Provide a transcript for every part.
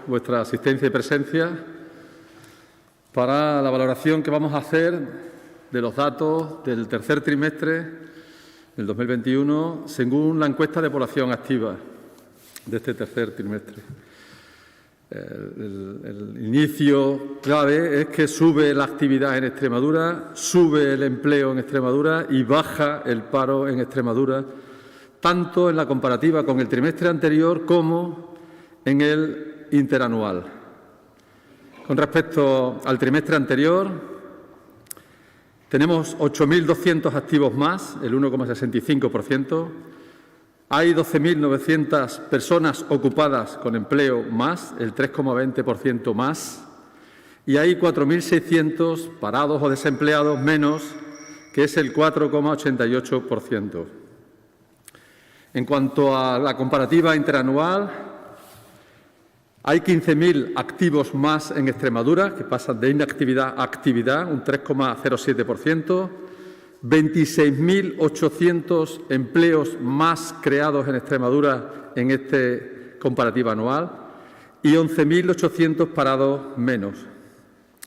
Vuestra asistencia y presencia para la valoración que vamos a hacer de los datos del tercer trimestre del 2021 según la encuesta de población activa de este tercer trimestre. El inicio clave es que sube la actividad en Extremadura, sube el empleo en Extremadura y baja el paro en Extremadura, tanto en la comparativa con el trimestre anterior como en el interanual. Con respecto al trimestre anterior, tenemos 8.200 activos más, el 1,65%. Hay 12.900 personas ocupadas con empleo más, el 3,20% más. Y hay 4.600 parados o desempleados menos, que es el 4,88%. En cuanto a la comparativa interanual, hay 15.000 activos más en Extremadura, que pasan de inactividad a actividad, un 3,07%. 26.800 empleos más creados en Extremadura en esta comparativa anual y 11.800 parados menos.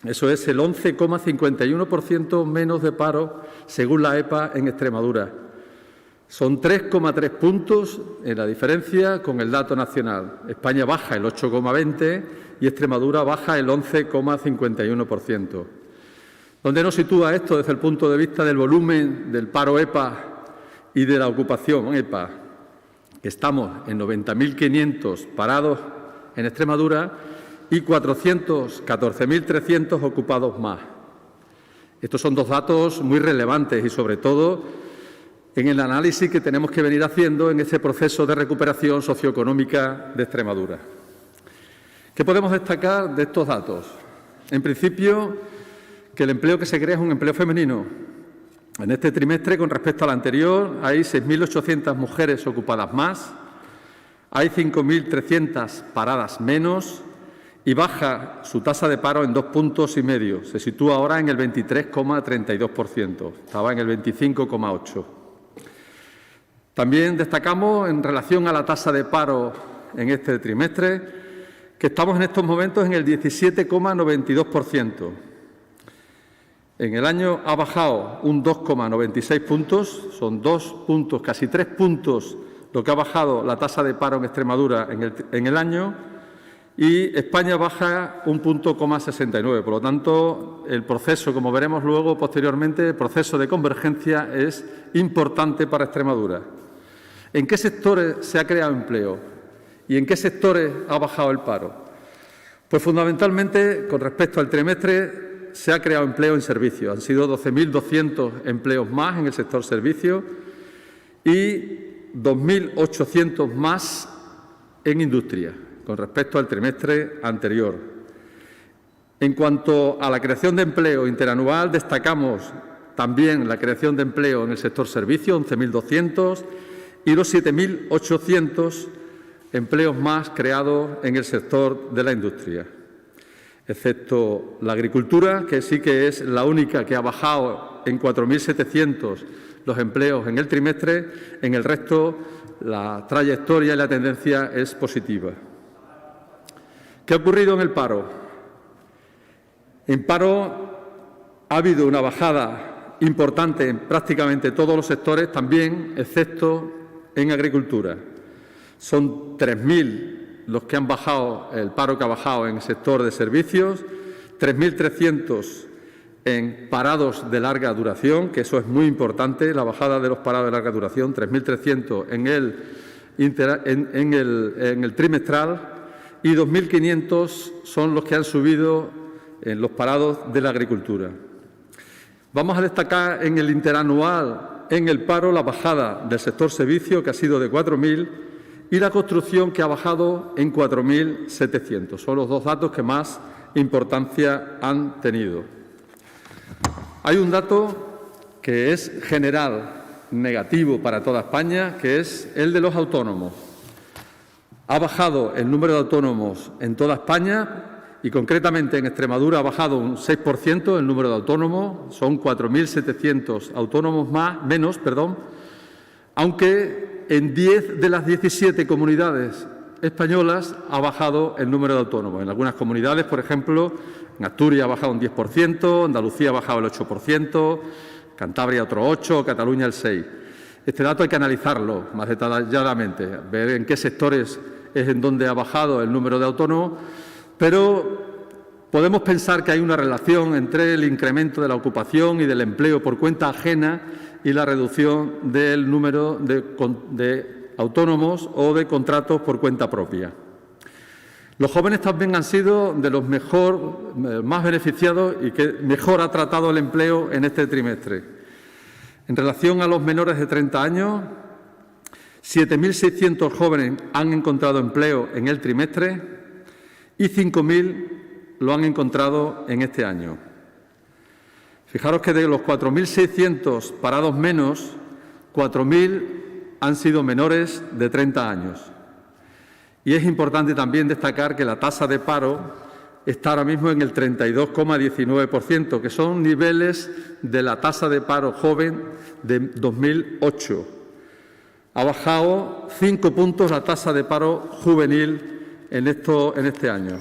Eso es el 11,51% menos de paro según la EPA en Extremadura. Son 3,3 puntos en la diferencia con el dato nacional. España baja el 8,20 y Extremadura baja el 11,51%. ¿Dónde nos sitúa esto desde el punto de vista del volumen del paro EPA y de la ocupación EPA? Estamos en 90.500 parados en Extremadura y 14.300 ocupados más. Estos son dos datos muy relevantes y, sobre todo, en el análisis que tenemos que venir haciendo en ese proceso de recuperación socioeconómica de Extremadura. ¿Qué podemos destacar de estos datos? En principio, que el empleo que se crea es un empleo femenino. En este trimestre, con respecto al anterior, hay 6.800 mujeres ocupadas más, hay 5.300 paradas menos y baja su tasa de paro en 2,5 puntos. Se sitúa ahora en el 23,32%, estaba en el 25,8%. También destacamos, en relación a la tasa de paro en este trimestre, que estamos en estos momentos en el 17,92%. En el año ha bajado un 2,96 puntos, son 2 puntos, casi 3 puntos lo que ha bajado la tasa de paro en Extremadura en el año, y España baja un 1,69. Por lo tanto, el proceso, como veremos luego posteriormente, el proceso de convergencia es importante para Extremadura. ¿En qué sectores se ha creado empleo y en qué sectores ha bajado el paro? Pues fundamentalmente, con respecto al trimestre, se ha creado empleo en servicios. Han sido 12.200 empleos más en el sector servicios y 2.800 más en industria, con respecto al trimestre anterior. En cuanto a la creación de empleo interanual, destacamos también la creación de empleo en el sector servicios, 11.200, y los 7.800 empleos más creados en el sector de la industria, excepto la agricultura, que sí que es la única que ha bajado en 4.700 los empleos en el trimestre. En el resto, la trayectoria y la tendencia es positiva. ¿Qué ha ocurrido en el paro? En paro ha habido una bajada importante en prácticamente todos los sectores, también excepto en agricultura. Son 3.000 los que han bajado, el paro que ha bajado en el sector de servicios, 3.300 en parados de larga duración, que eso es muy importante, la bajada de los parados de larga duración, 3.300 en el trimestral, y 2.500 son los que han subido en los parados de la agricultura. Vamos a destacar en el interanual, en el paro, la bajada del sector servicio, que ha sido de 4.000, y la construcción, que ha bajado en 4.700. Son los dos datos que más importancia han tenido. Hay un dato que es general, negativo para toda España, que es el de los autónomos. Ha bajado el número de autónomos en toda España y concretamente en Extremadura ha bajado un 6% el número de autónomos, son 4.700 autónomos menos, aunque en 10 de las 17 comunidades españolas ha bajado el número de autónomos. En algunas comunidades, por ejemplo, en Asturias ha bajado un 10%, Andalucía ha bajado el 8%, Cantabria otro 8%, Cataluña el 6%. Este dato hay que analizarlo más detalladamente, ver en qué sectores es en donde ha bajado el número de autónomos, pero podemos pensar que hay una relación entre el incremento de la ocupación y del empleo por cuenta ajena y la reducción del número de autónomos o de contratos por cuenta propia. Los jóvenes también han sido de los más beneficiados y que mejor ha tratado el empleo en este trimestre. En relación a los menores de 30 años, 7.600 jóvenes han encontrado empleo en el trimestre y 5.000 lo han encontrado en este año. Fijaros que de los 4.600 parados menos, 4.000 han sido menores de 30 años. Y es importante también destacar que la tasa de paro está ahora mismo en el 32,19%, que son niveles de la tasa de paro joven de 2008. Ha bajado 5 puntos la tasa de paro juvenil en este año.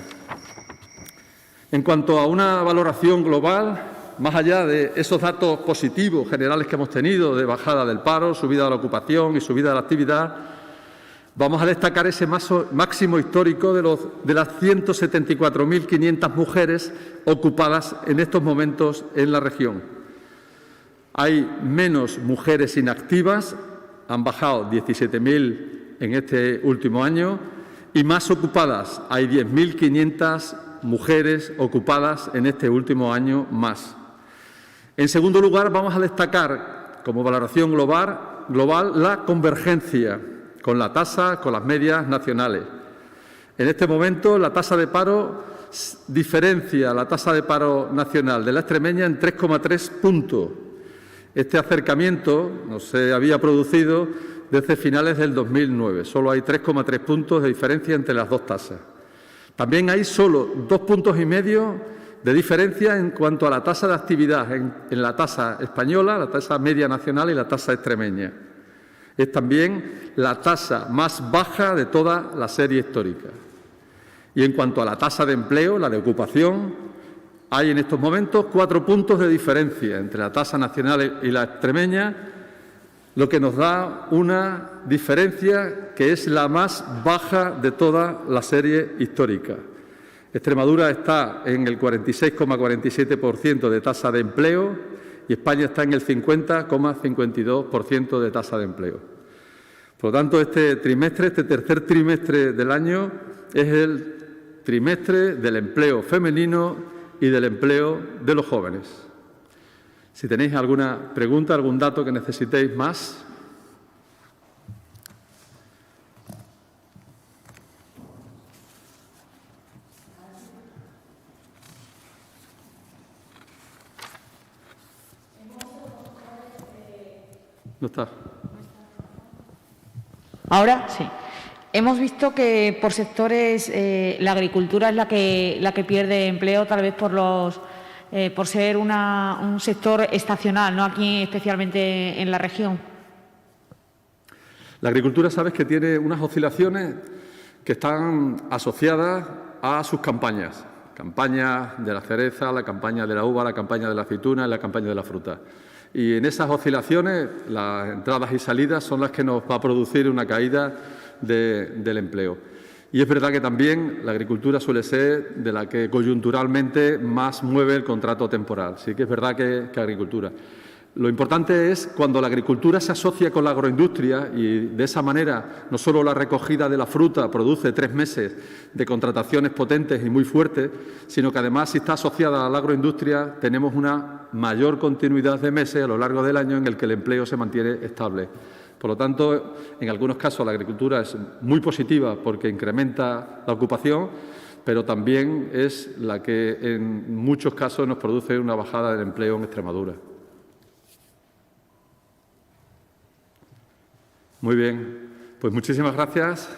En cuanto a una valoración global, más allá de esos datos positivos generales que hemos tenido de bajada del paro, subida de la ocupación y subida de la actividad, vamos a destacar ese máximo histórico de las 174.500 mujeres ocupadas en estos momentos en la región. Hay menos mujeres inactivas, han bajado 17.000 en este último año, y más ocupadas, hay 10.500 mujeres ocupadas en este último año más. En segundo lugar, vamos a destacar como valoración global la convergencia con la tasa, con las medias nacionales. En este momento, la tasa de paro diferencia la tasa de paro nacional de la extremeña en 3,3 puntos. Este acercamiento no se había producido desde finales del 2009. Solo hay 3,3 puntos de diferencia entre las dos tasas. También hay solo 2,5 puntos de diferencia en cuanto a la tasa de actividad en la tasa española, la tasa media nacional y la tasa extremeña. Es también la tasa más baja de toda la serie histórica. Y en cuanto a la tasa de empleo, la de ocupación, hay en estos momentos 4 puntos de diferencia entre la tasa nacional y la extremeña, lo que nos da una diferencia que es la más baja de toda la serie histórica. Extremadura está en el 46,47% de tasa de empleo y España está en el 50,52% de tasa de empleo. Por lo tanto, este tercer trimestre del año, es el trimestre del empleo femenino y del empleo de los jóvenes. Si tenéis alguna pregunta, algún dato que necesitéis más. No está. Ahora sí. Hemos visto que por sectores la agricultura es la que pierde empleo, tal vez por ser un sector estacional, no aquí especialmente en la región. La agricultura, sabes que tiene unas oscilaciones que están asociadas a sus campañas. Campaña de la cereza, la campaña de la uva, la campaña de la aceituna y la campaña de la fruta. Y en esas oscilaciones, las entradas y salidas son las que nos va a producir una caída del empleo. Y es verdad que también la agricultura suele ser de la que coyunturalmente más mueve el contrato temporal. Sí que es verdad que agricultura. Lo importante es cuando la agricultura se asocia con la agroindustria y de esa manera no solo la recogida de la fruta produce 3 meses de contrataciones potentes y muy fuertes, sino que además si está asociada a la agroindustria tenemos una mayor continuidad de meses a lo largo del año en el que el empleo se mantiene estable. Por lo tanto, en algunos casos la agricultura es muy positiva porque incrementa la ocupación, pero también es la que en muchos casos nos produce una bajada del empleo en Extremadura. Muy bien, pues muchísimas gracias.